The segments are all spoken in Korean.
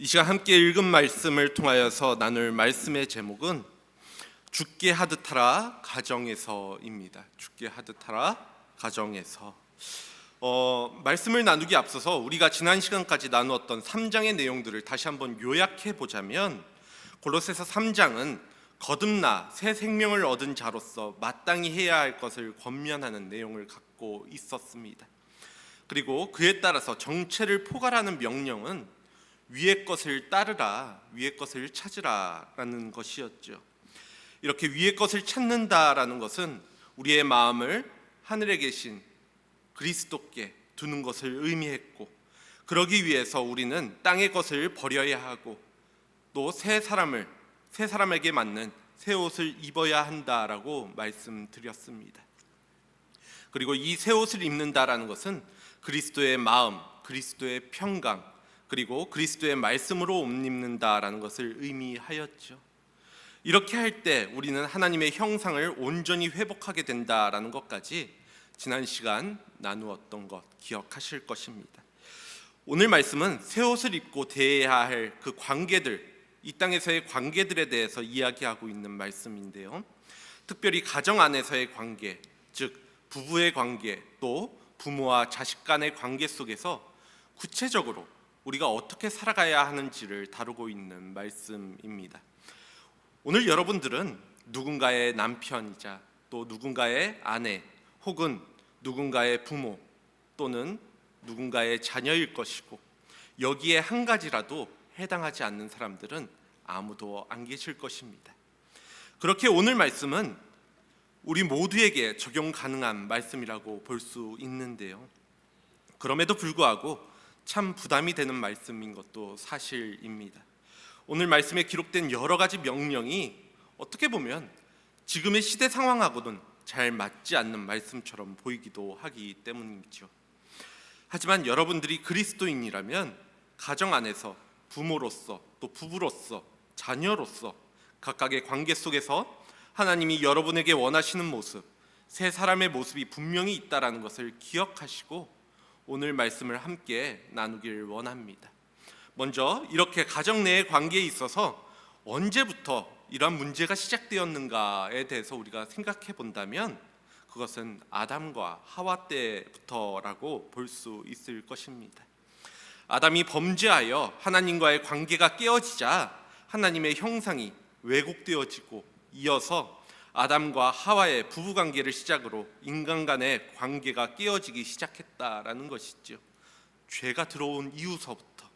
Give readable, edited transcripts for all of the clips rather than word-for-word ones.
이 시간 함께 읽은 말씀을 통하여서 나눌 말씀의 제목은 죽게 하듯하라 가정에서입니다. 죽게 하듯하라 가정에서. 말씀을 나누기 앞서서 우리가 지난 시간까지 나누었던 3장의 내용들을 다시 한번 요약해 보자면, 골로새서 3장은 거듭나 새 생명을 얻은 자로서 마땅히 해야 할 것을 권면하는 내용을 갖고 있었습니다. 그리고 그에 따라서 정체를 포괄하는 명령은 위의 것을 따르라, 위의 것을 찾으라라는 것이었죠. 이렇게 위의 것을 찾는다라는 것은 우리의 마음을 하늘에 계신 그리스도께 두는 것을 의미했고, 그러기 위해서 우리는 땅의 것을 버려야 하고 또 새 사람에게 맞는 새 옷을 입어야 한다라고 말씀드렸습니다. 그리고 이 새 옷을 입는다라는 것은 그리스도의 마음, 그리스도의 평강, 그리고 그리스도의 말씀으로 옷 입는다라는 것을 의미하였죠. 이렇게 할 때 우리는 하나님의 형상을 온전히 회복하게 된다라는 것까지 지난 시간 나누었던 것 기억하실 것입니다. 오늘 말씀은 새 옷을 입고 대해야 할 그 관계들, 이 땅에서의 관계들에 대해서 이야기하고 있는 말씀인데요. 특별히 가정 안에서의 관계, 즉 부부의 관계, 또 부모와 자식 간의 관계 속에서 구체적으로 우리가 어떻게 살아가야 하는지를 다루고 있는 말씀입니다. 오늘 여러분들은 누군가의 남편이자 또 누군가의 아내, 혹은 누군가의 부모 또는 누군가의 자녀일 것이고, 여기에 한 가지라도 해당하지 않는 사람들은 아무도 안 계실 것입니다. 그렇게 오늘 말씀은 우리 모두에게 적용 가능한 말씀이라고 볼 수 있는데요. 그럼에도 불구하고 참 부담이 되는 말씀인 것도 사실입니다. 오늘 말씀에 기록된 여러 가지 명령이 어떻게 보면 지금의 시대 상황하고는 잘 맞지 않는 말씀처럼 보이기도 하기 때문이죠. 하지만 여러분들이 그리스도인이라면 가정 안에서 부모로서 또 부부로서 자녀로서 각각의 관계 속에서 하나님이 여러분에게 원하시는 모습, 새 사람의 모습이 분명히 있다라는 것을 기억하시고 오늘 말씀을 함께 나누길 원합니다. 먼저 이렇게 가정 내의 관계에 있어서 언제부터 이러한 문제가 시작되었는가에 대해서 우리가 생각해 본다면, 그것은 아담과 하와 때부터라고 볼 수 있을 것입니다. 아담이 범죄하여 하나님과의 관계가 깨어지자 하나님의 형상이 왜곡되어지고, 이어서 아담과 하와의 부부관계를 시작으로 인간 간의 관계가 깨어지기 시작했다라는 것이죠. 죄가 들어온 이후서부터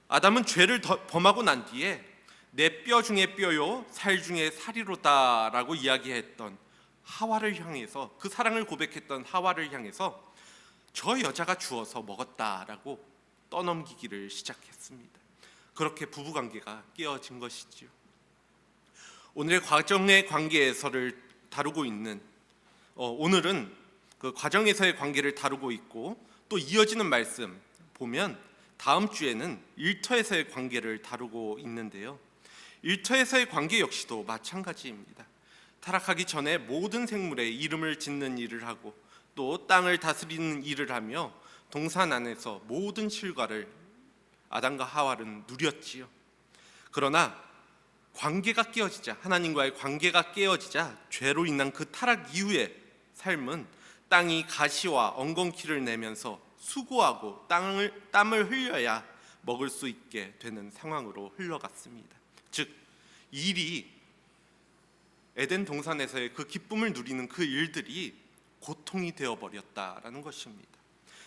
아담은 죄를 범하고 난 뒤에 내 뼈 중에 뼈요 살 중에 살이로다라고 이야기했던 하와를 향해서, 그 사랑을 고백했던 하와를 향해서 저 여자가 주어서 먹었다라고 떠넘기기를 시작했습니다. 그렇게 부부관계가 깨어진 것이지요. 오늘의 가정의 관계에서를 다루고 있는, 오늘은 그 가정에서의 관계를 다루고 있고, 또 이어지는 말씀 보면 다음 주에는 일터에서의 관계를 다루고 있는데요. 일터에서의 관계 역시도 마찬가지입니다. 타락하기 전에 모든 생물의 이름을 짓는 일을 하고 또 땅을 다스리는 일을 하며 동산 안에서 모든 실과를 아담과 하와는 누렸지요. 그러나 관계가 깨어지자, 하나님과의 관계가 깨어지자 죄로 인한 그 타락 이후의 삶은 땅이 가시와 엉겅퀴를 내면서 수고하고 땀을 흘려야 먹을 수 있게 되는 상황으로 흘러갔습니다. 즉 일이, 에덴 동산에서의 그 기쁨을 누리는 그 일들이 고통이 되어버렸다라는 것입니다.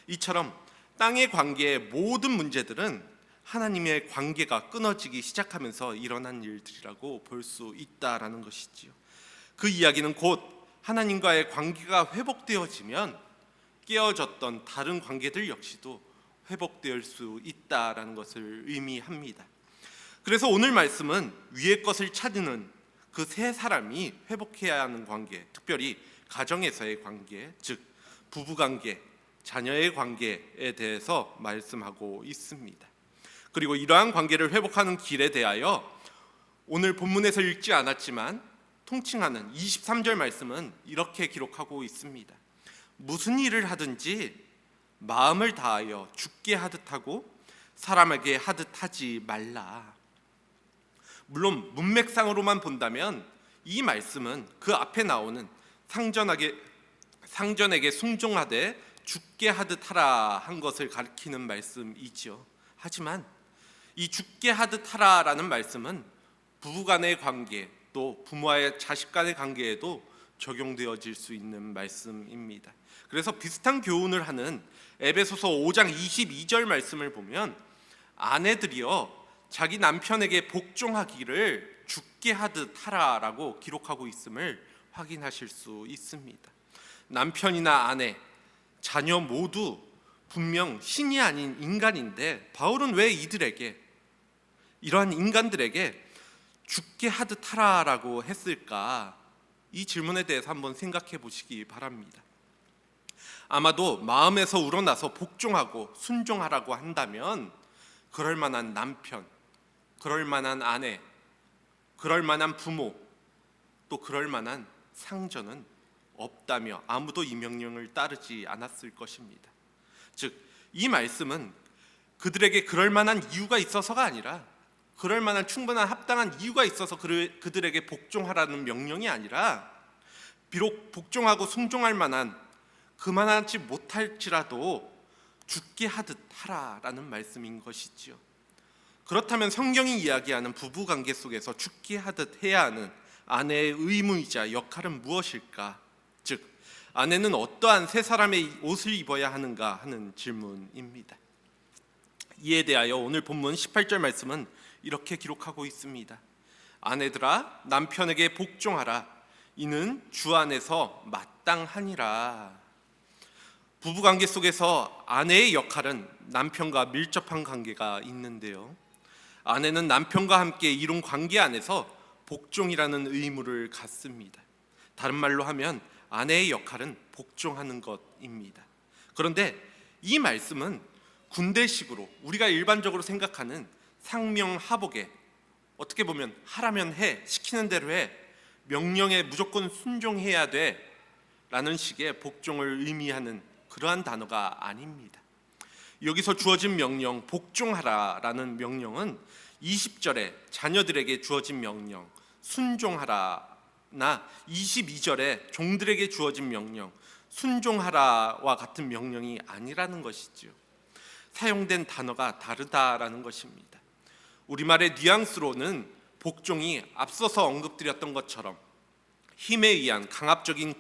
이처럼 땅의 관계의 모든 문제들은 하나님의 관계가 끊어지기 시작하면서 일어난 일들이라고 볼 수 있다라는 것이지요. 그 이야기는 곧 하나님과의 관계가 회복되어지면 깨어졌던 다른 관계들 역시도 회복될 수 있다라는 것을 의미합니다. 그래서 오늘 말씀은 위의 것을 찾는 그 세 사람이 회복해야 하는 관계, 특별히 가정에서의 관계, 즉 부부관계, 자녀의 관계에 대해서 말씀하고 있습니다. 그리고 이러한 관계를 회복하는 길에 대하여 오늘 본문에서 읽지 않았지만 통칭하는 23절 말씀은 이렇게 기록하고 있습니다. 무슨 일을 하든지 마음을 다하여 죽게 하듯 하고 사람에게 하듯 하지 말라. 물론 문맥상으로만 본다면 이 말씀은 그 앞에 나오는 상전에게 순종하되 죽게 하듯 하라 한 것을 가리키는 말씀이지요. 하지만 이 죽게 하듯 하라라는 말씀은 부부간의 관계, 또 부모와의 자식 간의 관계에도 적용되어질 수 있는 말씀입니다. 그래서 비슷한 교훈을 하는 에베소서 5장 22절 말씀을 보면 아내들이여 자기 남편에게 복종하기를 죽게 하듯 하라라고 기록하고 있음을 확인하실 수 있습니다. 남편이나 아내, 자녀 모두 분명 신이 아닌 인간인데 바울은 왜 이러한 인간들에게 죽게 하듯 하라라고 했을까? 이 질문에 대해서 한번 생각해 보시기 바랍니다. 아마도 마음에서 우러나서 복종하고 순종하라고 한다면 그럴 만한 남편, 그럴 만한 아내, 그럴 만한 부모, 또 그럴 만한 상전은 없다며 아무도 이 명령을 따르지 않았을 것입니다. 즉, 이 말씀은 그들에게 그럴 만한 이유가 있어서가 아니라 그럴 만한 충분한 합당한 이유가 있어서 그들에게 복종하라는 명령이 아니라 비록 복종하고 순종할 만한 그만하지 못할지라도 죽게 하듯 하라라는 말씀인 것이지요. 그렇다면 성경이 이야기하는 부부관계 속에서 죽게 하듯 해야 하는 아내의 의무이자 역할은 무엇일까? 즉, 아내는 어떠한 새 사람의 옷을 입어야 하는가 하는 질문입니다. 이에 대하여 오늘 본문 18절 말씀은 이렇게 기록하고 있습니다. 아내들아 남편에게 복종하라. 이는 주 안에서 마땅하니라. 부부관계 속에서 아내의 역할은 남편과 밀접한 관계가 있는데요, 아내는 남편과 함께 이룬 관계 안에서 복종이라는 의무를 갖습니다. 다른 말로 하면 아내의 역할은 복종하는 것입니다. 그런데 이 말씀은 군대식으로 우리가 일반적으로 생각하는 상명하복에 어떻게 보면 하라면 해, 시키는 대로 해, 명령에 무조건 순종해야 돼 라는 식의 복종을 의미하는 그러한 단어가 아닙니다. 여기서 주어진 명령, 복종하라 라는 명령은 20절에 자녀들에게 주어진 명령, 순종하라나 22절에 종들에게 주어진 명령, 순종하라와 같은 명령이 아니라는 것이지요. 사용된 단어가 다르다라는 것입니다. 우리말의 뉘앙스로는 복종이 앞서서 언급드렸던 것처럼 힘에 의한 강압적인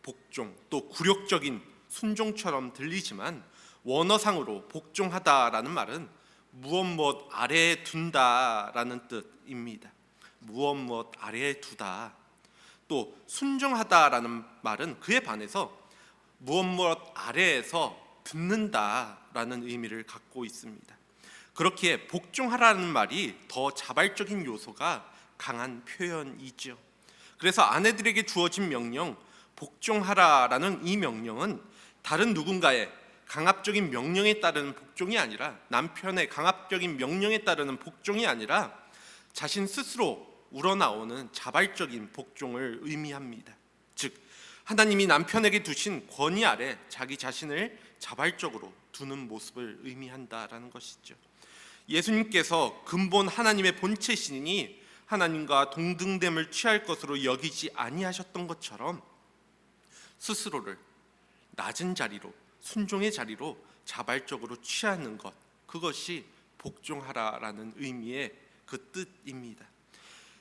복종, 또 굴욕적인 순종처럼 들리지만 원어상으로 복종하다라는 말은 무엇 아래에 둔다라는 뜻입니다. 무엇 아래에 두다. 또 순종하다라는 말은 그에 반해서 무엇 아래에서 듣는다라는 의미를 갖고 있습니다. 그렇기에 복종하라는 말이 더 자발적인 요소가 강한 표현이죠. 그래서 아내들에게 주어진 명령, 복종하라라는 이 명령은 다른 누군가의 강압적인 명령에 따르는 복종이 아니라, 남편의 강압적인 명령에 따르는 복종이 아니라 자신 스스로 우러나오는 자발적인 복종을 의미합니다. 즉, 하나님이 남편에게 두신 권위 아래 자기 자신을 자발적으로 두는 모습을 의미한다라는 것이죠. 예수님께서 근본 하나님의 본체시니 하나님과 동등됨을 취할 것으로 여기지 아니하셨던 것처럼 스스로를 낮은 자리로, 순종의 자리로 자발적으로 취하는 것, 그것이 복종하라라는 의미의 그 뜻입니다.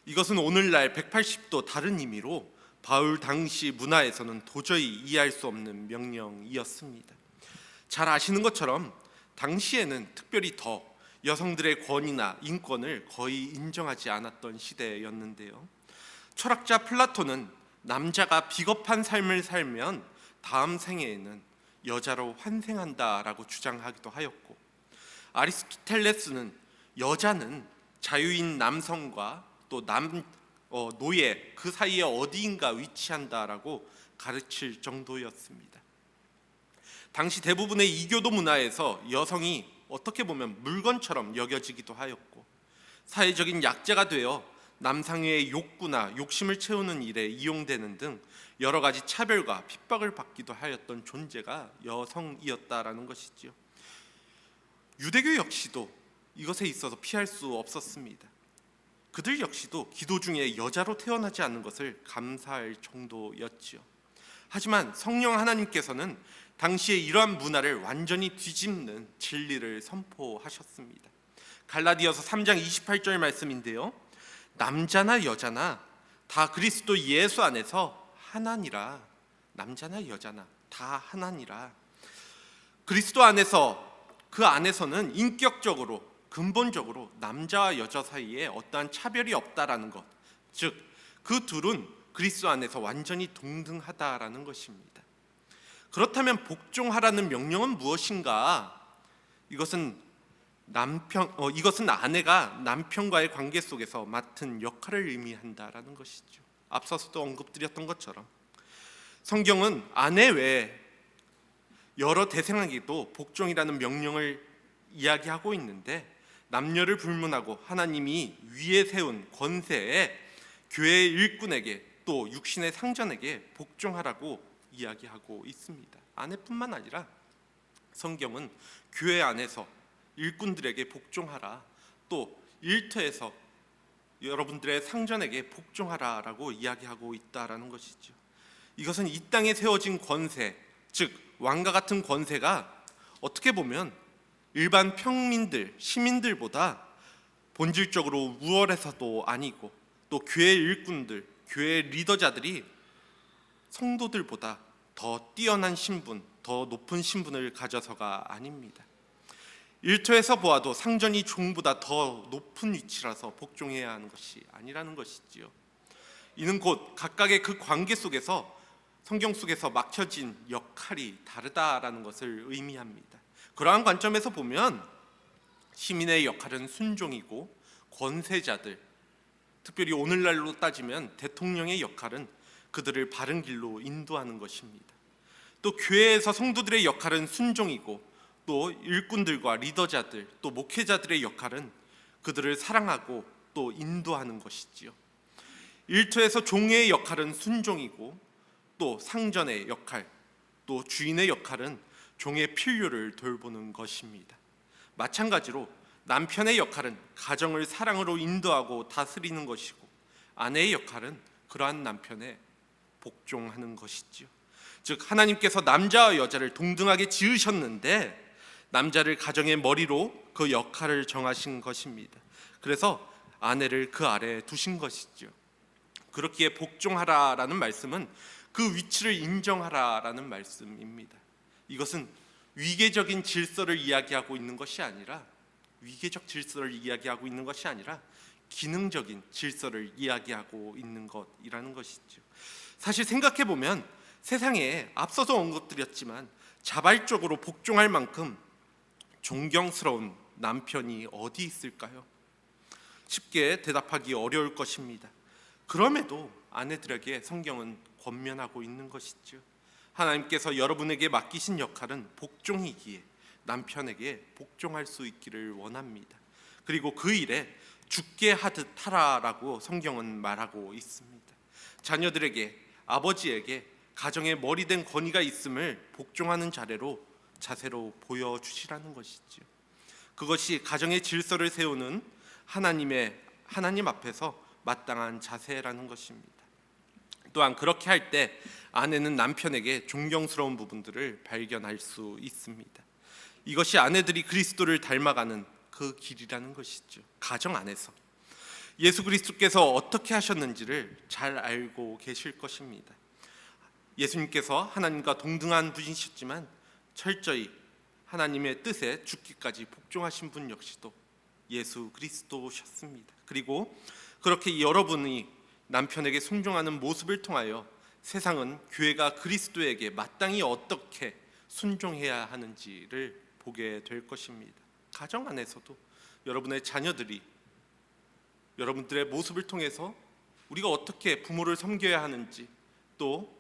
이것은 오늘날 180도 다른 의미로 바울 당시 문화에서는 도저히 이해할 수 없는 명령이었습니다. 잘 아시는 것처럼 당시에는 특별히 더 여성들의 권위나 인권을 거의 인정하지 않았던 시대였는데요, 철학자 플라톤은 남자가 비겁한 삶을 살면 다음 생애에는 여자로 환생한다라고 주장하기도 하였고, 아리스토텔레스는 여자는 자유인 남성과 또 노예 그 사이에 어디인가 위치한다라고 가르칠 정도였습니다. 당시 대부분의 이교도 문화에서 여성이 어떻게 보면 물건처럼 여겨지기도 하였고, 사회적인 약자가 되어 남성의 욕구나 욕심을 채우는 일에 이용되는 등 여러 가지 차별과 핍박을 받기도 하였던 존재가 여성이었다라는 것이지요. 유대교 역시도 이것에 있어서 피할 수 없었습니다. 그들 역시도 기도 중에 여자로 태어나지 않는 것을 감사할 정도였지요. 하지만 성령 하나님께서는 당시에 이러한 문화를 완전히 뒤집는 진리를 선포하셨습니다. 갈라디아서 3장 28절 말씀인데요, 남자나 여자나 다 그리스도 예수 안에서 하나니라. 남자나 여자나 다 하나니라. 그리스도 안에서, 그 안에서는 인격적으로 근본적으로 남자와 여자 사이에 어떠한 차별이 없다라는 것, 즉 그 둘은 그리스도 안에서 완전히 동등하다라는 것입니다. 그렇다면 복종하라는 명령은 무엇인가? 이것은 아내가 남편과의 관계 속에서 맡은 역할을 의미한다라는 것이죠. 앞서서도 언급드렸던 것처럼 성경은 아내 외에 여러 대상에게도 복종이라는 명령을 이야기하고 있는데, 남녀를 불문하고 하나님이 위에 세운 권세에 교회의 일꾼에게 또 육신의 상전에게 복종하라고 이야기하고 있습니다. 아내뿐만 아니라 성경은 교회 안에서 일꾼들에게 복종하라, 또 일터에서 여러분들의 상전에게 복종하라라고 이야기하고 있다라는 것이죠. 이것은 이 땅에 세워진 권세, 즉 왕과 같은 권세가 어떻게 보면 일반 평민들, 시민들보다 본질적으로 우월해서도 아니고, 또 교회 일꾼들, 교회 리더자들이 성도들보다 더 뛰어난 신분, 더 높은 신분을 가져서가 아닙니다. 일터에서 보아도 상전이 종보다 더 높은 위치라서 복종해야 하는 것이 아니라는 것이지요. 이는 곧 각각의 그 관계 속에서 성경 속에서 막혀진 역할이 다르다라는 것을 의미합니다. 그러한 관점에서 보면 시민의 역할은 순종이고, 권세자들, 특별히 오늘날로 따지면 대통령의 역할은 그들을 바른 길로 인도하는 것입니다. 또 교회에서 성도들의 역할은 순종이고, 또 일꾼들과 리더자들, 또 목회자들의 역할은 그들을 사랑하고 또 인도하는 것이지요. 일터에서 종의 역할은 순종이고, 또 상전의 역할, 또 주인의 역할은 종의 필요를 돌보는 것입니다. 마찬가지로 남편의 역할은 가정을 사랑으로 인도하고 다스리는 것이고, 아내의 역할은 그러한 남편에 복종하는 것이지요. 즉 하나님께서 남자와 여자를 동등하게 지으셨는데, 남자를 가정의 머리로 그 역할을 정하신 것입니다. 그래서 아내를 그 아래에 두신 것이죠. 그렇기에 복종하라라는 말씀은 그 위치를 인정하라라는 말씀입니다. 이것은 위계적인 질서를 이야기하고 있는 것이 아니라, 기능적인 질서를 이야기하고 있는 것이라는 것이죠. 사실 생각해 보면 세상에 앞서서 언급드렸지만 자발적으로 복종할 만큼 존경스러운 남편이 어디 있을까요? 쉽게 대답하기 어려울 것입니다. 그럼에도 아내들에게 성경은 권면하고 있는 것이죠. 하나님께서 여러분에게 맡기신 역할은 복종이기에 남편에게 복종할 수 있기를 원합니다. 그리고 그 일에 죽게 하듯 하라라고 성경은 말하고 있습니다. 자녀들에게, 아버지에게 가정의 머리된 권위가 있음을 복종하는 자세로 보여주시라는 것이죠. 그것이 가정의 질서를 세우는 하나님 앞에서 마땅한 자세라는 것입니다. 또한 그렇게 할 때 아내는 남편에게 존경스러운 부분들을 발견할 수 있습니다. 이것이 아내들이 그리스도를 닮아가는 그 길이라는 것이죠. 가정 안에서 예수 그리스도께서 어떻게 하셨는지를 잘 알고 계실 것입니다. 예수님께서 하나님과 동등한 분이셨지만 철저히 하나님의 뜻에 죽기까지 복종하신 분 역시도 예수 그리스도셨습니다. 그리고 그렇게 여러분이 남편에게 순종하는 모습을 통하여 세상은 교회가 그리스도에게 마땅히 어떻게 순종해야 하는지를 보게 될 것입니다. 가정 안에서도 여러분의 자녀들이 여러분들의 모습을 통해서 우리가 어떻게 부모를 섬겨야 하는지, 또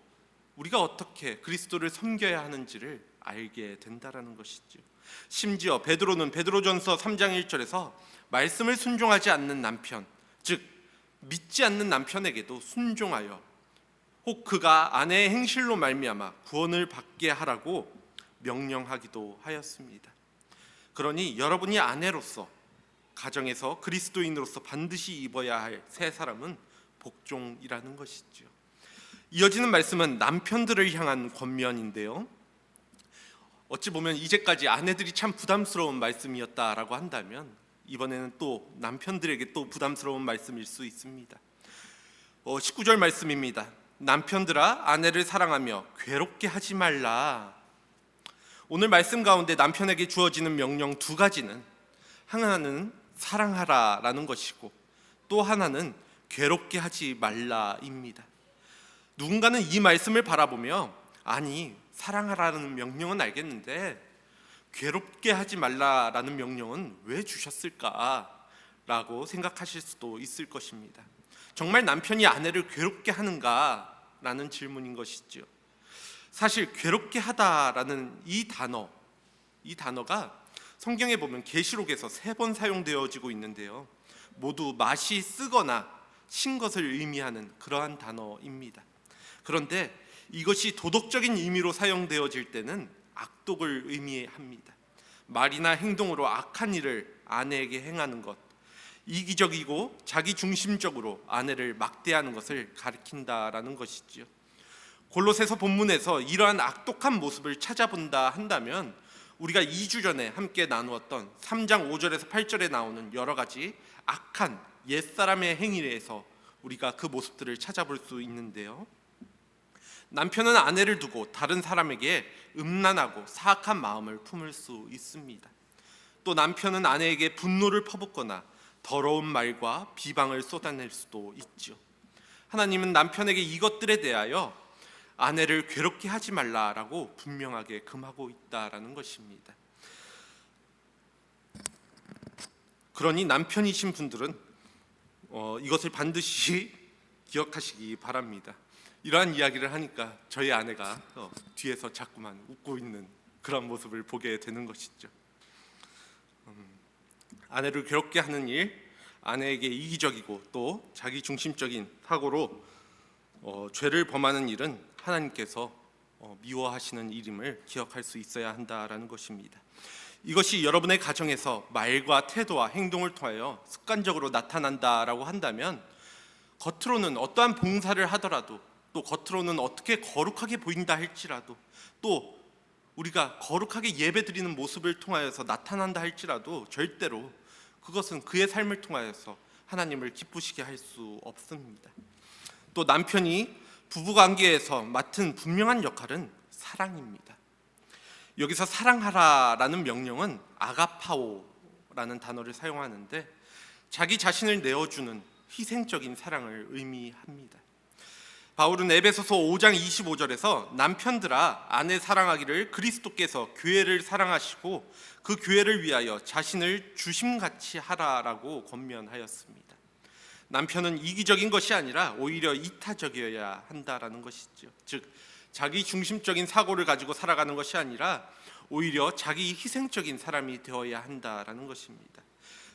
우리가 어떻게 그리스도를 섬겨야 하는지를 알게 된다라는 것이죠. 심지어 베드로는 베드로전서 3장 1절에서 말씀을 순종하지 않는 남편, 즉 믿지 않는 남편에게도 순종하여 혹 그가 아내의 행실로 말미암아 구원을 받게 하라고 명령하기도 하였습니다. 그러니 여러분이 아내로서 가정에서 그리스도인으로서 반드시 입어야 할 새 사람은 복종이라는 것이죠. 이어지는 말씀은 남편들을 향한 권면인데요. 어찌 보면 이제까지 아내들이 참 부담스러운 말씀이었다라고 한다면 이번에는 또 남편들에게 또 부담스러운 말씀일 수 있습니다. 19절 말씀입니다. 남편들아 아내를 사랑하며 괴롭게 하지 말라. 오늘 말씀 가운데 남편에게 주어지는 명령 두 가지는 하나는 사랑하라라는 것이고 또 하나는 괴롭게 하지 말라입니다. 누군가는 이 말씀을 바라보며 아니 사랑하라는 명령은 알겠는데 괴롭게 하지 말라라는 명령은 왜 주셨을까라고 생각하실 수도 있을 것입니다. 정말 남편이 아내를 괴롭게 하는가라는 질문인 것이죠. 사실 괴롭게 하다라는 이 단어가 성경에 보면 계시록에서 3번 사용되어지고 있는데요. 모두 맛이 쓰거나 신 것을 의미하는 그러한 단어입니다. 그런데 이것이 도덕적인 의미로 사용되어질 때는 악독을 의미합니다. 말이나 행동으로 악한 일을 아내에게 행하는 것, 이기적이고 자기중심적으로 아내를 막대하는 것을 가리킨다라는 것이지요. 골로새서 본문에서 이러한 악독한 모습을 찾아본다 한다면 우리가 2주 전에 함께 나누었던 3장 5절에서 8절에 나오는 여러 가지 악한 옛사람의 행위에서 우리가 그 모습들을 찾아볼 수 있는데요. 남편은 아내를 두고 다른 사람에게 음란하고 사악한 마음을 품을 수 있습니다. 또 남편은 아내에게 분노를 퍼붓거나 더러운 말과 비방을 쏟아낼 수도 있죠. 하나님은 남편에게 이것들에 대하여 아내를 괴롭게 하지 말라라고 분명하게 금하고 있다라는 것입니다. 그러니 남편이신 분들은 이것을 반드시 기억하시기 바랍니다. 이러한 이야기를 하니까 저희 아내가 뒤에서 자꾸만 웃고 있는 그런 모습을 보게 되는 것이죠. 아내를 괴롭게 하는 일, 아내에게 이기적이고 또 자기중심적인 사고로 죄를 범하는 일은 하나님께서 미워하시는 일임을 기억할 수 있어야 한다라는 것입니다. 이것이 여러분의 가정에서 말과 태도와 행동을 통하여 습관적으로 나타난다라고 한다면 겉으로는 어떠한 봉사를 하더라도 또 겉으로는 어떻게 거룩하게 보인다 할지라도 또 우리가 거룩하게 예배드리는 모습을 통하여서 나타난다 할지라도 절대로 그것은 그의 삶을 통하여서 하나님을 기쁘시게 할 수 없습니다. 또 남편이 부부관계에서 맡은 분명한 역할은 사랑입니다. 여기서 사랑하라라는 명령은 아가파오라는 단어를 사용하는데 자기 자신을 내어주는 희생적인 사랑을 의미합니다. 바울은 에베소서 5장 25절에서 남편들아 아내 사랑하기를 그리스도께서 교회를 사랑하시고 그 교회를 위하여 자신을 주심같이 하라라고 권면하였습니다. 남편은 이기적인 것이 아니라 오히려 이타적이어야 한다라는 것이죠. 즉 자기 중심적인 사고를 가지고 살아가는 것이 아니라 오히려 자기 희생적인 사람이 되어야 한다라는 것입니다.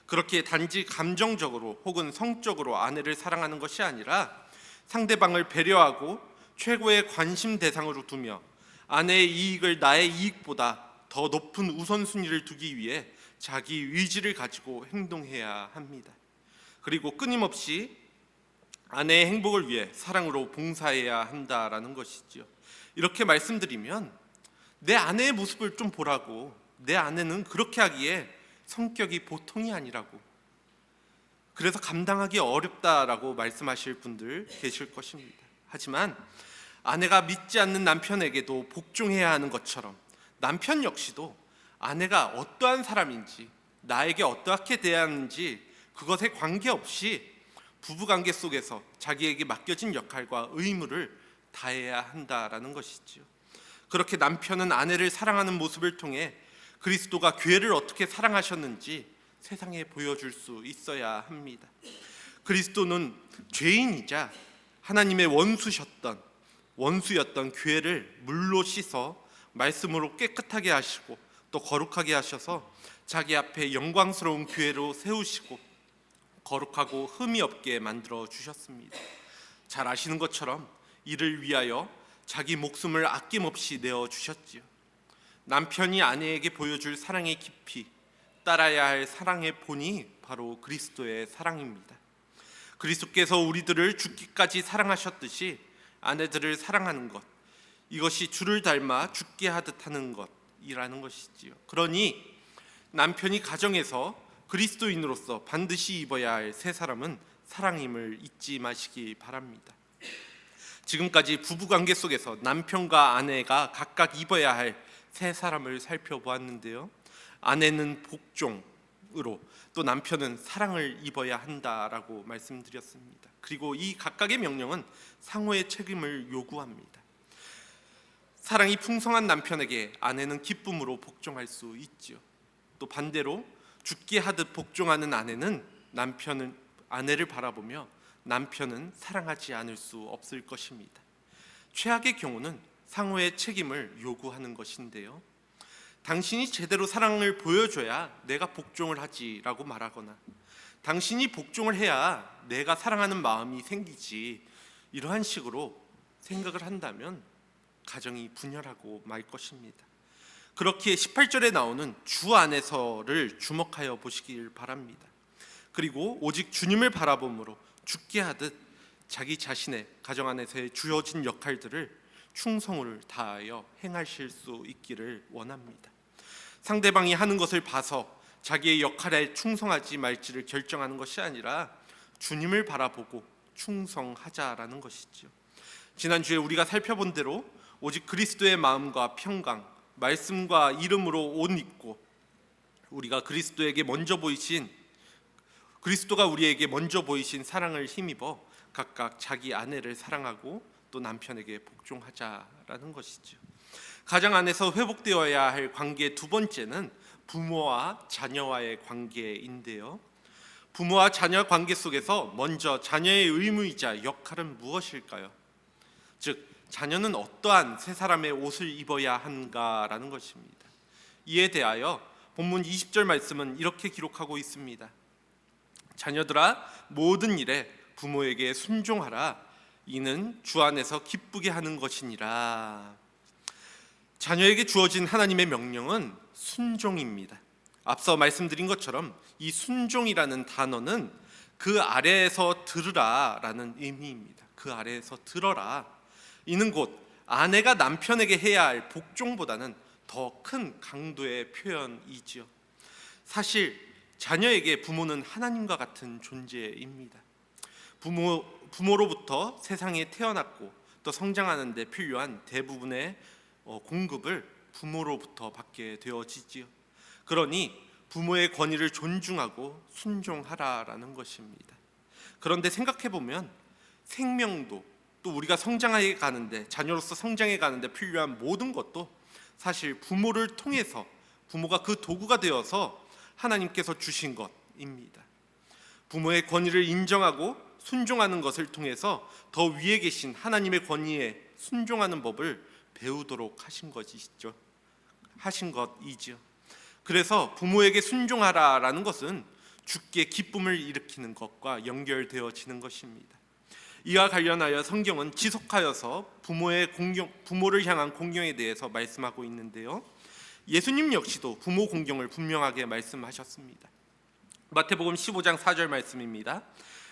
그렇게 단지 감정적으로 혹은 성적으로 아내를 사랑하는 것이 아니라 상대방을 배려하고 최고의 관심 대상으로 두며 아내의 이익을 나의 이익보다 더 높은 우선순위를 두기 위해 자기 의지를 가지고 행동해야 합니다. 그리고 끊임없이 아내의 행복을 위해 사랑으로 봉사해야 한다라는 것이지요. 이렇게 말씀드리면 내 아내의 모습을 좀 보라고, 내 아내는 그렇게 하기에 성격이 보통이 아니라고, 그래서 감당하기 어렵다라고 말씀하실 분들 계실 것입니다. 하지만 아내가 믿지 않는 남편에게도 복종해야 하는 것처럼 남편 역시도 아내가 어떠한 사람인지 나에게 어떻게 대하는지 그것에 관계없이 부부관계 속에서 자기에게 맡겨진 역할과 의무를 다해야 한다라는 것이지요. 그렇게 남편은 아내를 사랑하는 모습을 통해 그리스도가 교회를 어떻게 사랑하셨는지 세상에 보여줄 수 있어야 합니다. 그리스도는 죄인이자 하나님의 원수였던 교회를 물로 씻어 말씀으로 깨끗하게 하시고 또 거룩하게 하셔서 자기 앞에 영광스러운 교회로 세우시고 거룩하고 흠이 없게 만들어 주셨습니다. 잘 아시는 것처럼 이를 위하여 자기 목숨을 아낌없이 내어 주셨지요. 남편이 아내에게 보여줄 사랑의 깊이, 따라야 할 사랑의 본이 바로 그리스도의 사랑입니다. 그리스도께서 우리들을 죽기까지 사랑하셨듯이 아내들을 사랑하는 것, 이것이 주를 닮아 죽게 하듯 하는 것이라는 것이지요. 그러니 남편이 가정에서 그리스도인으로서 반드시 입어야 할 세 사람은 사랑임을 잊지 마시기 바랍니다. 지금까지 부부관계 속에서 남편과 아내가 각각 입어야 할 세 사람을 살펴보았는데요. 아내는 복종으로, 또 남편은 사랑을 입어야 한다라고 말씀드렸습니다. 그리고 이 각각의 명령은 상호의 책임을 요구합니다. 사랑이 풍성한 남편에게 아내는 기쁨으로 복종할 수 있죠. 또 반대로 죽게 하듯 복종하는 아내를 바라보며 남편은 사랑하지 않을 수 없을 것입니다. 최악의 경우는 상호의 책임을 요구하는 것인데요. 당신이 제대로 사랑을 보여줘야 내가 복종을 하지라고 말하거나, 당신이 복종을 해야 내가 사랑하는 마음이 생기지, 이러한 식으로 생각을 한다면 가정이 분열하고 말 것입니다. 그렇기에 18절에 나오는 주 안에서를 주목하여 보시길 바랍니다. 그리고 오직 주님을 바라봄으로 죽게 하듯 자기 자신의 가정 안에서의 주어진 역할들을 충성을 다하여 행하실 수 있기를 원합니다. 상대방이 하는 것을 봐서 자기의 역할에 충성하지 말지를 결정하는 것이 아니라 주님을 바라보고 충성하자라는 것이죠. 지난주에 우리가 살펴본 대로 오직 그리스도의 마음과 평강, 말씀과 이름으로 옷 입고 그리스도가 우리에게 먼저 보이신 사랑을 힘입어 각각 자기 아내를 사랑하고 또 남편에게 복종하자라는 것이죠. 가정 안에서 회복되어야 할 관계 두 번째는 부모와 자녀와의 관계인데요. 부모와 자녀 관계 속에서 먼저 자녀의 의무이자 역할은 무엇일까요? 즉, 자녀는 어떠한 세 사람의 옷을 입어야 한가라는 것입니다. 이에 대하여 본문 20절 말씀은 이렇게 기록하고 있습니다. 자녀들아, 모든 일에 부모에게 순종하라. 이는 주 안에서 기쁘게 하는 것이니라. 자녀에게 주어진 하나님의 명령은 순종입니다. 앞서 말씀드린 것처럼 이 순종이라는 단어는 그 아래에서 들으라라는 의미입니다. 그 아래에서 들어라. 이는 곧 아내가 남편에게 해야 할 복종보다는 더 큰 강도의 표현이지요. 사실 자녀에게 부모는 하나님과 같은 존재입니다. 부모로부터 세상에 태어났고 또 성장하는 데 필요한 대부분의 공급을 부모로부터 받게 되어지지요. 그러니 부모의 권위를 존중하고 순종하라라는 것입니다. 그런데 생각해 보면 생명도, 또 우리가 성장해 가는데, 자녀로서 성장해 가는데 필요한 모든 것도 사실 부모를 통해서, 부모가 그 도구가 되어서 하나님께서 주신 것입니다. 부모의 권위를 인정하고 순종하는 것을 통해서 더 위에 계신 하나님의 권위에 순종하는 법을 배우도록 하신 것이죠. 그래서 부모에게 순종하라라는 것은 주께 기쁨을 일으키는 것과 연결되어지는 것입니다. 이와 관련하여 성경은 지속하여서 부모를 향한 공경에 대해서 말씀하고 있는데요. 예수님 역시도 부모 공경을 분명하게 말씀하셨습니다. 마태복음 15장 4절 말씀입니다.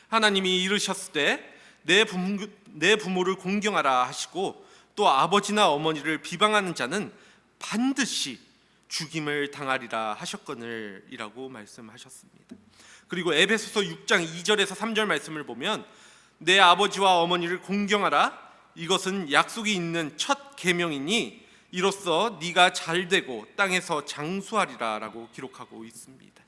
하나님이 이르셨을 때 내 부모를 공경하라 하시고 또 아버지나 어머니를 비방하는 자는 반드시 죽임을 당하리라 하셨거늘 이라고 말씀하셨습니다. 그리고 에베소서 6장 2절에서 3절 말씀을 보면 내 아버지와 어머니를 공경하라, 이것은 약속이 있는 첫 계명이니 이로써 네가 잘되고 땅에서 장수하리라 라고 기록하고 있습니다.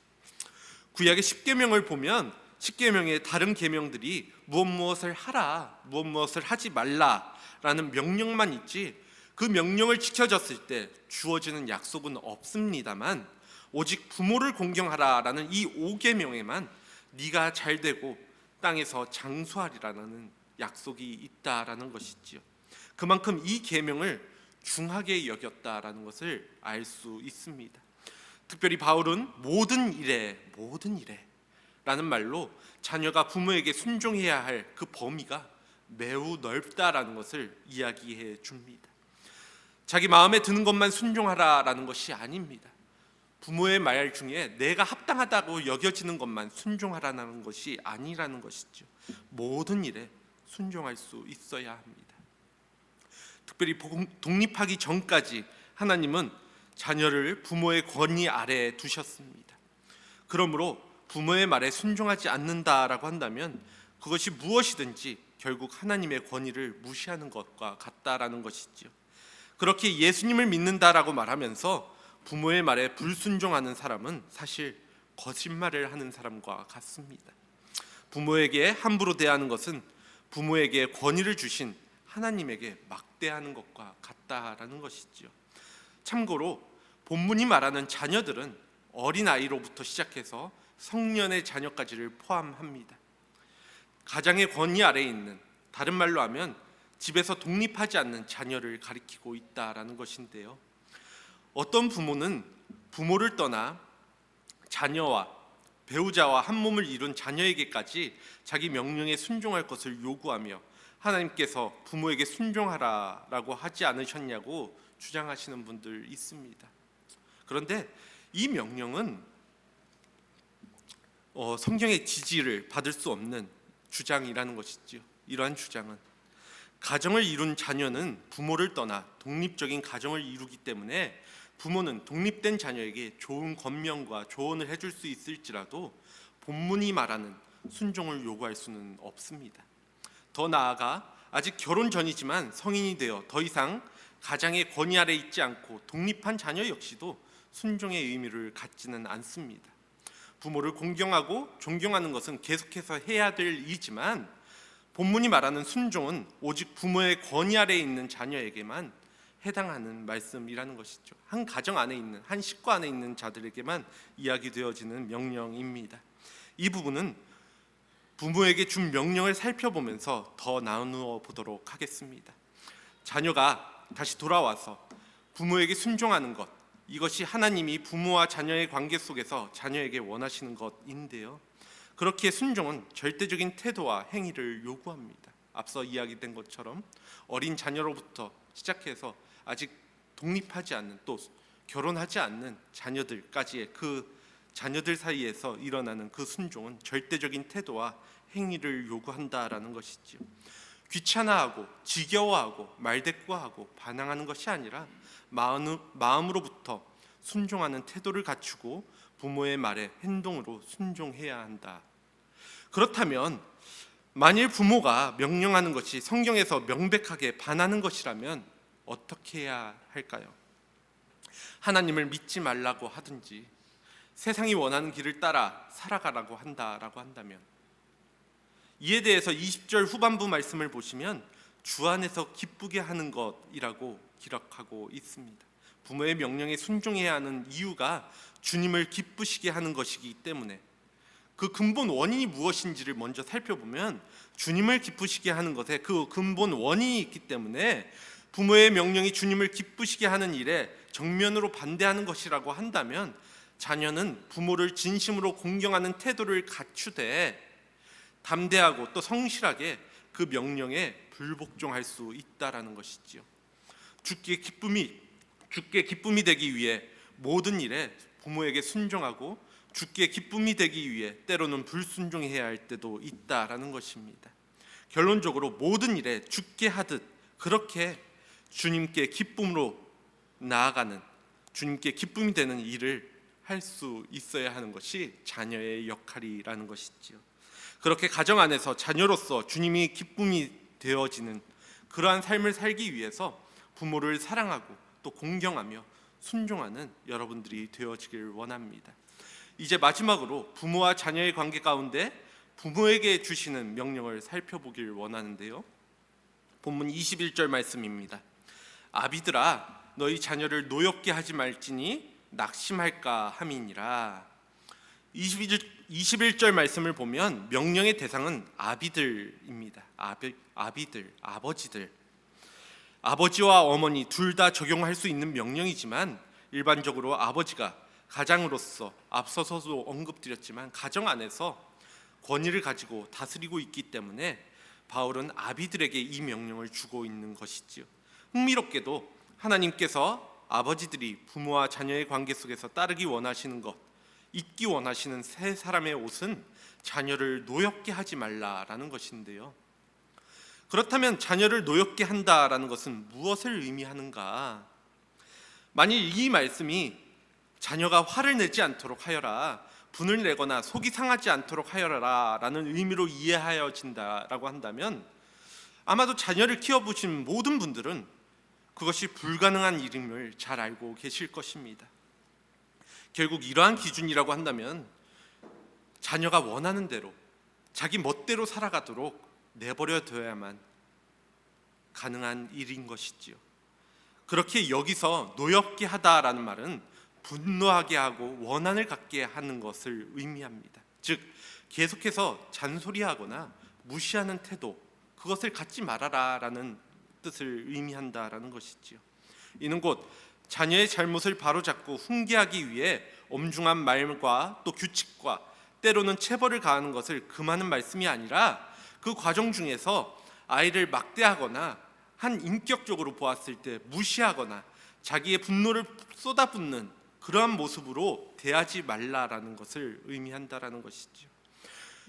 구약의 10계명을 보면 10계명의 다른 계명들이 무엇을 하라, 무엇을 하지 말라라는 명령만 있지 그 명령을 지켜졌을 때 주어지는 약속은 없습니다만, 오직 부모를 공경하라라는 이 5계명에만 네가 잘되고 땅에서 장수하리라는 약속이 있다라는 것이지요. 그만큼 이 계명을 중하게 여겼다라는 것을 알 수 있습니다. 특별히 바울은 모든 일에 라는 말로 자녀가 부모에게 순종해야 할 그 범위가 매우 넓다라는 것을 이야기해 줍니다. 자기 마음에 드는 것만 순종하라라는 것이 아닙니다. 부모의 말 중에 내가 합당하다고 여겨지는 것만 순종하라는 것이 아니라는 것이죠. 모든 일에 순종할 수 있어야 합니다. 특별히 독립하기 전까지 하나님은 자녀를 부모의 권위 아래에 두셨습니다. 그러므로 부모의 말에 순종하지 않는다라고 한다면 그것이 무엇이든지 결국 하나님의 권위를 무시하는 것과 같다라는 것이죠. 그렇게 예수님을 믿는다라고 말하면서 부모의 말에 불순종하는 사람은 사실 거짓말을 하는 사람과 같습니다. 부모에게 함부로 대하는 것은 부모에게 권위를 주신 하나님에게 막대하는 것과 같다라는 것이죠. 참고로 본문이 말하는 자녀들은 어린아이로부터 시작해서 성년의 자녀까지를 포함합니다. 가장의 권위 아래에 있는, 다른 말로 하면 집에서 독립하지 않는 자녀를 가리키고 있다라는 것인데요. 어떤 부모는 부모를 떠나 자녀와 배우자와 한 몸을 이룬 자녀에게까지 자기 명령에 순종할 것을 요구하며 하나님께서 부모에게 순종하라라고 하지 않으셨냐고 주장하시는 분들 있습니다. 그런데 이 명령은 성경의 지지를 받을 수 없는 주장이라는 것이지요. 이러한 주장은 가정을 이룬 자녀는 부모를 떠나 독립적인 가정을 이루기 때문에 부모는 독립된 자녀에게 좋은 권면과 조언을 해줄 수 있을지라도 본문이 말하는 순종을 요구할 수는 없습니다. 더 나아가 아직 결혼 전이지만 성인이 되어 더 이상 가장의 권위 아래 있지 않고 독립한 자녀 역시도 순종의 의미를 갖지는 않습니다. 부모를 공경하고 존경하는 것은 계속해서 해야 될 일이지만 본문이 말하는 순종은 오직 부모의 권위 아래에 있는 자녀에게만 해당하는 말씀이라는 것이죠. 한 가정 안에 있는, 한 식구 안에 있는 자들에게만 이야기되어지는 명령입니다. 이 부분은 부모에게 준 명령을 살펴보면서 더 나누어 보도록 하겠습니다. 자녀가 다시 돌아와서 부모에게 순종하는 것, 이것이 하나님이 부모와 자녀의 관계 속에서 자녀에게 원하시는 것인데요. 그렇게 순종은 절대적인 태도와 행위를 요구합니다. 앞서 이야기된 것처럼 어린 자녀로부터 시작해서 아직 독립하지 않는, 또 결혼하지 않는 자녀들까지의 그 자녀들 사이에서 일어나는 그 순종은 절대적인 태도와 행위를 요구한다라는 것이지요. 귀찮아하고 지겨워하고 말대꾸하고 반항하는 것이 아니라 마음으로부터 순종하는 태도를 갖추고 부모의 말에 행동으로 순종해야 한다. 그렇다면 만일 부모가 명령하는 것이 성경에서 명백하게 반하는 것이라면 어떻게 해야 할까요? 하나님을 믿지 말라고 하든지 세상이 원하는 길을 따라 살아가라고 한다면 이에 대해서 20절 후반부 말씀을 보시면 주 안에서 기쁘게 하는 것이라고 기록하고 있습니다. 부모의 명령에 순종해야 하는 이유가 주님을 기쁘시게 하는 것이기 때문에 그 근본 원인이 무엇인지를 먼저 살펴보면 주님을 기쁘시게 하는 것에 그 근본 원인이 있기 때문에 부모의 명령이 주님을 기쁘시게 하는 일에 정면으로 반대하는 것이라고 한다면 자녀는 부모를 진심으로 공경하는 태도를 갖추되 담대하고 또 성실하게 그 명령에 불복종할 수 있다라는 것이지요. 주께 기쁨이 되기 위해 모든 일에 부모에게 순종하고 주께 기쁨이 되기 위해 때로는 불순종해야 할 때도 있다라는 것입니다. 결론적으로 모든 일에 주께 하듯 그렇게 주님께 기쁨으로 나아가는, 주님께 기쁨이 되는 일을 할 수 있어야 하는 것이 자녀의 역할이라는 것이지요. 그렇게 가정 안에서 자녀로서 주님이 기쁨이 되어지는 그러한 삶을 살기 위해서 부모를 사랑하고 또 공경하며 순종하는 여러분들이 되어지길 원합니다. 이제 마지막으로 부모와 자녀의 관계 가운데 부모에게 주시는 명령을 살펴보길 원하는데요. 본문 21절 말씀입니다. 아비들아 너희 자녀를 노엽게 하지 말지니 낙심할까 함이니라. 21절 말씀을 보면 명령의 대상은 아비들입니다. 아비들, 아버지들. 아버지와 어머니 둘 다 적용할 수 있는 명령이지만 일반적으로 아버지가 가장으로서 앞서서도 언급드렸지만 가정 안에서 권위를 가지고 다스리고 있기 때문에 바울은 아비들에게 이 명령을 주고 있는 것이지요. 흥미롭게도 하나님께서 아버지들이 부모와 자녀의 관계 속에서 따르기 원하시는 것, 입기 원하시는 세 사람의 옷은 자녀를 노엽게 하지 말라라는 것인데요. 그렇다면 자녀를 노엽게 한다라는 것은 무엇을 의미하는가? 만일 이 말씀이 자녀가 화를 내지 않도록 하여라, 분을 내거나 속이 상하지 않도록 하여라 라는 의미로 이해하여진다라고 한다면 아마도 자녀를 키워보신 모든 분들은 그것이 불가능한 일임을 잘 알고 계실 것입니다. 결국 이러한 기준이라고 한다면 자녀가 원하는 대로 자기 멋대로 살아가도록 내버려 둬야만 가능한 일인 것이지요. 그렇게 여기서 노엽게 하다라는 말은 분노하게 하고 원한을 갖게 하는 것을 의미합니다. 즉 계속해서 잔소리하거나 무시하는 태도, 그것을 갖지 말아라라는 뜻을 의미한다라는 것이지요. 이는 곧 자녀의 잘못을 바로잡고 훈계하기 위해 엄중한 말과 또 규칙과 때로는 체벌을 가하는 것을 금하는 말씀이 아니라 그 과정 중에서 아이를 막대하거나 한 인격적으로 보았을 때 무시하거나 자기의 분노를 쏟아붓는 그러한 모습으로 대하지 말라라는 것을 의미한다라는 것이죠.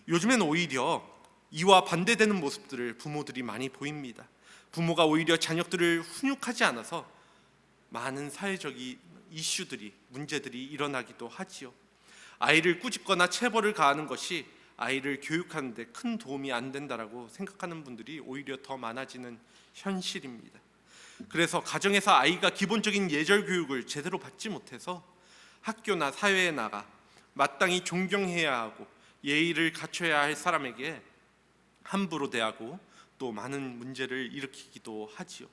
요즘엔 오히려 이와 반대되는 모습들을 부모들이 많이 보입니다. 부모가 오히려 자녀들을 훈육하지 않아서 많은 사회적인 이슈들이, 문제들이 일어나기도 하지요. 아이를 꾸짖거나 체벌을 가하는 것이 아이를 교육하는 데 큰 도움이 안 된다라고 생각하는 분들이 오히려 더 많아지는 현실입니다. 그래서 가정에서 아이가 기본적인 예절 교육을 제대로 받지 못해서 학교나 사회에 나가 마땅히 존경해야 하고 예의를 갖춰야 할 사람에게 함부로 대하고 또 많은 문제를 일으키기도 하지요.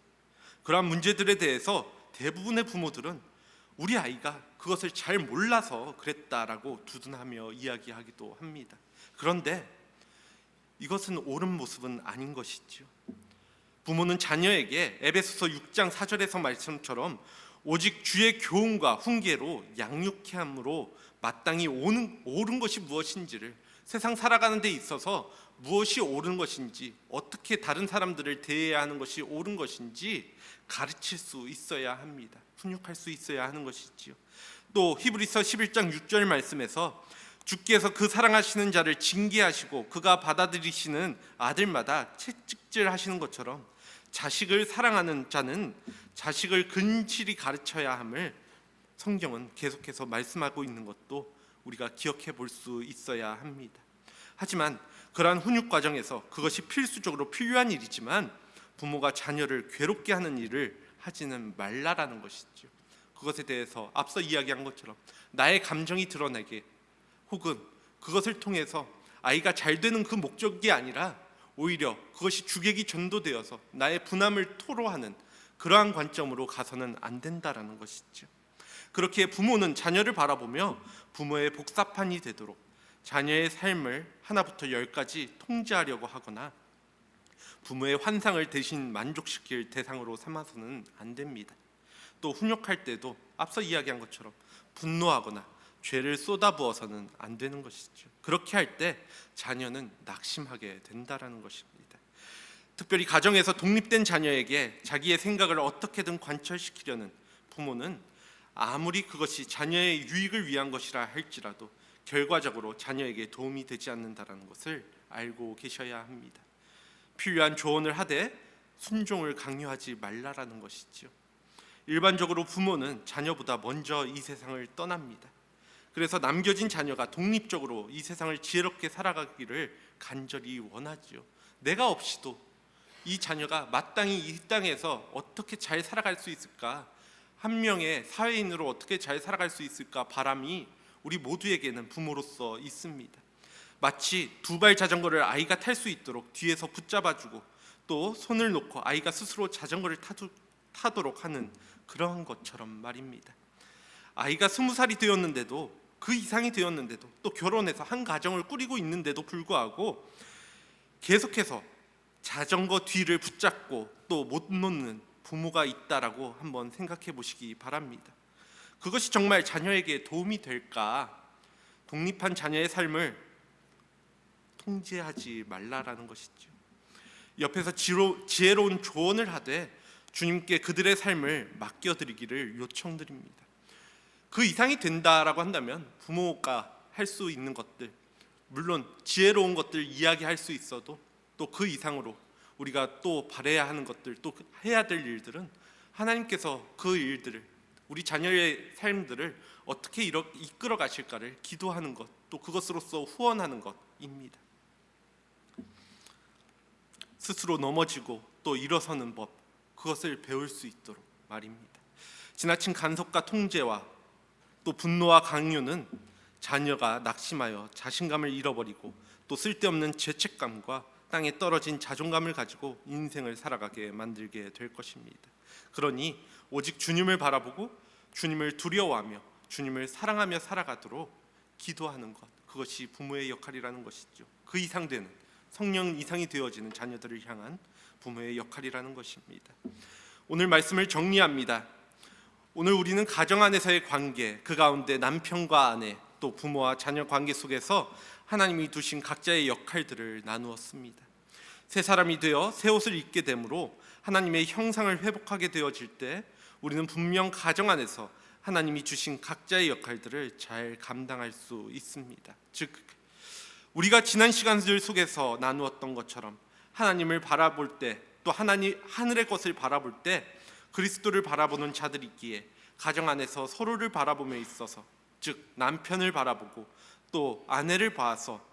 그러한 문제들에 대해서 대부분의 부모들은 우리 아이가 그것을 잘 몰라서 그랬다라고 두둔하며 이야기하기도 합니다. 그런데 이것은 옳은 모습은 아닌 것이죠. 부모는 자녀에게 에베소서 6장 4절에서 말씀처럼 오직 주의 교훈과 훈계로 양육케 함으로 마땅히 옳은 것이 무엇인지를, 세상 살아가는 데 있어서 무엇이 옳은 것인지, 어떻게 다른 사람들을 대해야 하는 것이 옳은 것인지 가르칠 수 있어야 합니다. 훈육할 수 있어야 하는 것이지요. 또 히브리서 11장 6절 말씀에서 주께서 그 사랑하시는 자를 징계하시고 그가 받아들이시는 아들마다 채찍질하시는 것처럼 자식을 사랑하는 자는 자식을 근실히 가르쳐야 함을 성경은 계속해서 말씀하고 있는 것도 우리가 기억해 볼 수 있어야 합니다. 하지만 그러한 훈육 과정에서 그것이 필수적으로 필요한 일이지만 부모가 자녀를 괴롭게 하는 일을 하지는 말라라는 것이죠. 그것에 대해서 앞서 이야기한 것처럼 나의 감정이 드러나게, 혹은 그것을 통해서 아이가 잘 되는 그 목적이 아니라 오히려 그것이 주객이 전도되어서 나의 분함을 토로하는 그러한 관점으로 가서는 안 된다라는 것이죠. 그렇게 부모는 자녀를 바라보며 부모의 복사판이 되도록 자녀의 삶을 하나부터 열까지 통제하려고 하거나 부모의 환상을 대신 만족시킬 대상으로 삼아서는 안 됩니다. 또 훈육할 때도 앞서 이야기한 것처럼 분노하거나 죄를 쏟아부어서는 안 되는 것이죠. 그렇게 할 때 자녀는 낙심하게 된다라는 것입니다. 특별히 가정에서 독립된 자녀에게 자기의 생각을 어떻게든 관철시키려는 부모는 아무리 그것이 자녀의 유익을 위한 것이라 할지라도 결과적으로 자녀에게 도움이 되지 않는다라는 것을 알고 계셔야 합니다. 필요한 조언을 하되 순종을 강요하지 말라라는 것이죠. 일반적으로 부모는 자녀보다 먼저 이 세상을 떠납니다. 그래서 남겨진 자녀가 독립적으로 이 세상을 지혜롭게 살아가기를 간절히 원하지요. 내가 없이도 이 자녀가 마땅히 이 땅에서 어떻게 잘 살아갈 수 있을까, 한 명의 사회인으로 어떻게 잘 살아갈 수 있을까 바람이 우리 모두에게는 부모로서 있습니다. 마치 두발 자전거를 아이가 탈 수 있도록 뒤에서 붙잡아주고 또 손을 놓고 아이가 스스로 자전거를 타도록 하는 그런 것처럼 말입니다. 아이가 20살이 되었는데도, 그 이상이 되었는데도, 또 결혼해서 한 가정을 꾸리고 있는데도 불구하고 계속해서 자전거 뒤를 붙잡고 또 못 놓는 부모가 있다라고 한번 생각해 보시기 바랍니다. 그것이 정말 자녀에게 도움이 될까? 독립한 자녀의 삶을 통제하지 말라라는 것이죠. 옆에서 지혜로운 조언을 하되 주님께 그들의 삶을 맡겨드리기를 요청드립니다. 그 이상이 된다라고 한다면 부모가 할 수 있는 것들, 물론 지혜로운 것들 이야기할 수 있어도 또 그 이상으로 우리가 또 바라야 하는 것들, 또 해야 될 일들은 하나님께서 그 일들을, 우리 자녀의 삶들을 어떻게 이끌어 가실까를 기도하는 것, 또 그것으로서 후원하는 것입니다. 스스로 넘어지고 또 일어서는 법, 그것을 배울 수 있도록 말입니다. 지나친 간섭과 통제와 또 분노와 강요는 자녀가 낙심하여 자신감을 잃어버리고 또 쓸데없는 죄책감과 땅에 떨어진 자존감을 가지고 인생을 살아가게 만들게 될 것입니다. 그러니 오직 주님을 바라보고 주님을 두려워하며 주님을 사랑하며 살아가도록 기도하는 것, 그것이 부모의 역할이라는 것이죠. 그 이상 되는 성령 이상이 되어지는 자녀들을 향한 부모의 역할이라는 것입니다. 오늘 말씀을 정리합니다. 오늘 우리는 가정 안에서의 관계, 그 가운데 남편과 아내, 또 부모와 자녀 관계 속에서 하나님이 두신 각자의 역할들을 나누었습니다. 새 사람이 되어 새 옷을 입게 되므로 하나님의 형상을 회복하게 되어질 때 우리는 분명 가정 안에서 하나님이 주신 각자의 역할들을 잘 감당할 수 있습니다. 즉 우리가 지난 시간들 속에서 나누었던 것처럼 하나님을 바라볼 때, 또 하늘의 것을 바라볼 때 그리스도를 바라보는 자들이 있기에 가정 안에서 서로를 바라봄에 있어서, 즉 남편을 바라보고 또 아내를 보아서,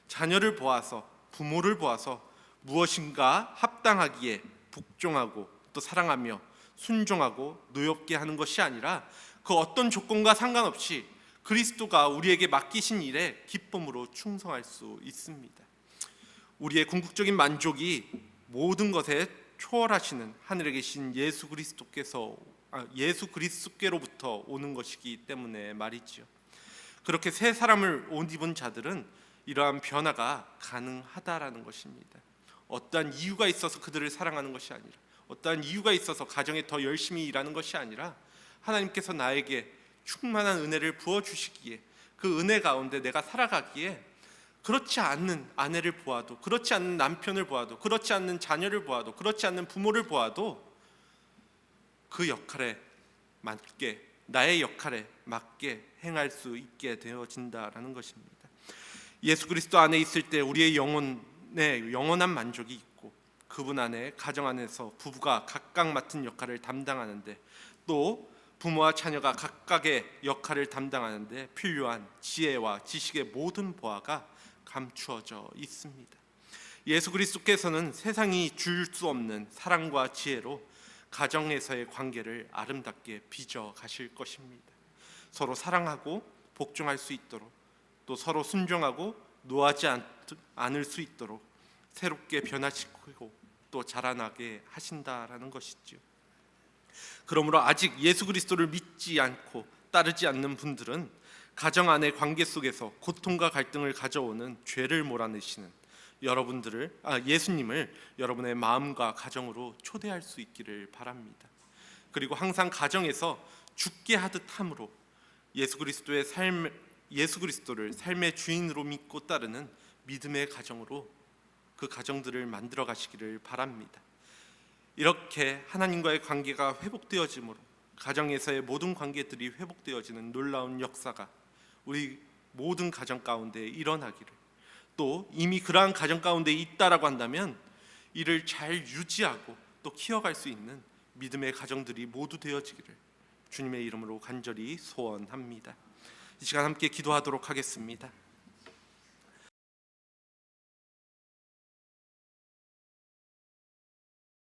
자녀를 보아서, 부모를 보아서 무엇인가 합당하기에 복종하고 또 사랑하며 순종하고 노엽게 하는 것이 아니라 그 어떤 조건과 상관없이 그리스도가 우리에게 맡기신 일에 기쁨으로 충성할 수 있습니다. 우리의 궁극적인 만족이 모든 것에 초월하시는 하늘에 계신 예수 그리스도께로부터 오는 것이기 때문에 말이지요. 그렇게 새 사람을 옷 입은 자들은 이러한 변화가 가능하다라는 것입니다. 어떠한 이유가 있어서 그들을 사랑하는 것이 아니라, 어떠한 이유가 있어서 가정에 더 열심히 일하는 것이 아니라 하나님께서 나에게 충만한 은혜를 부어주시기에 그 은혜 가운데 내가 살아가기에 그렇지 않는 아내를 보아도, 그렇지 않는 남편을 보아도, 그렇지 않는 자녀를 보아도, 그렇지 않는 부모를 보아도 그 역할에 맞게, 나의 역할에 맞게 행할 수 있게 되어진다라는 것입니다. 예수 그리스도 안에 있을 때 우리의 영혼에 영원한 만족이 있고, 그분 안에 가정 안에서 부부가 각각 맡은 역할을 담당하는데, 또 부모와 자녀가 각각의 역할을 담당하는데 필요한 지혜와 지식의 모든 보화가 감추어져 있습니다. 예수 그리스도께서는 세상이 줄 수 없는 사랑과 지혜로 가정에서의 관계를 아름답게 빚어 가실 것입니다. 서로 사랑하고 복종할 수 있도록, 또 서로 순종하고 노하지 않을 수 있도록 새롭게 변화시키고 또 자라나게 하신다라는 것이지요. 그러므로 아직 예수 그리스도를 믿지 않고 따르지 않는 분들은 가정 안의 관계 속에서 고통과 갈등을 가져오는 죄를 몰아내시는 예수님을 여러분의 마음과 가정으로 초대할 수 있기를 바랍니다. 그리고 항상 가정에서 죽게 하듯 함으로 예수 그리스도를 삶의 주인으로 믿고 따르는 믿음의 가정으로 그 가정들을 만들어 가시기를 바랍니다. 이렇게 하나님과의 관계가 회복되어짐으로 가정에서의 모든 관계들이 회복되어지는 놀라운 역사가 우리 모든 가정 가운데 일어나기를, 또 이미 그러한 가정 가운데 있다라고 한다면 이를 잘 유지하고 또 키워갈 수 있는 믿음의 가정들이 모두 되어지기를 주님의 이름으로 간절히 소원합니다. 이 시간 함께 기도하도록 하겠습니다.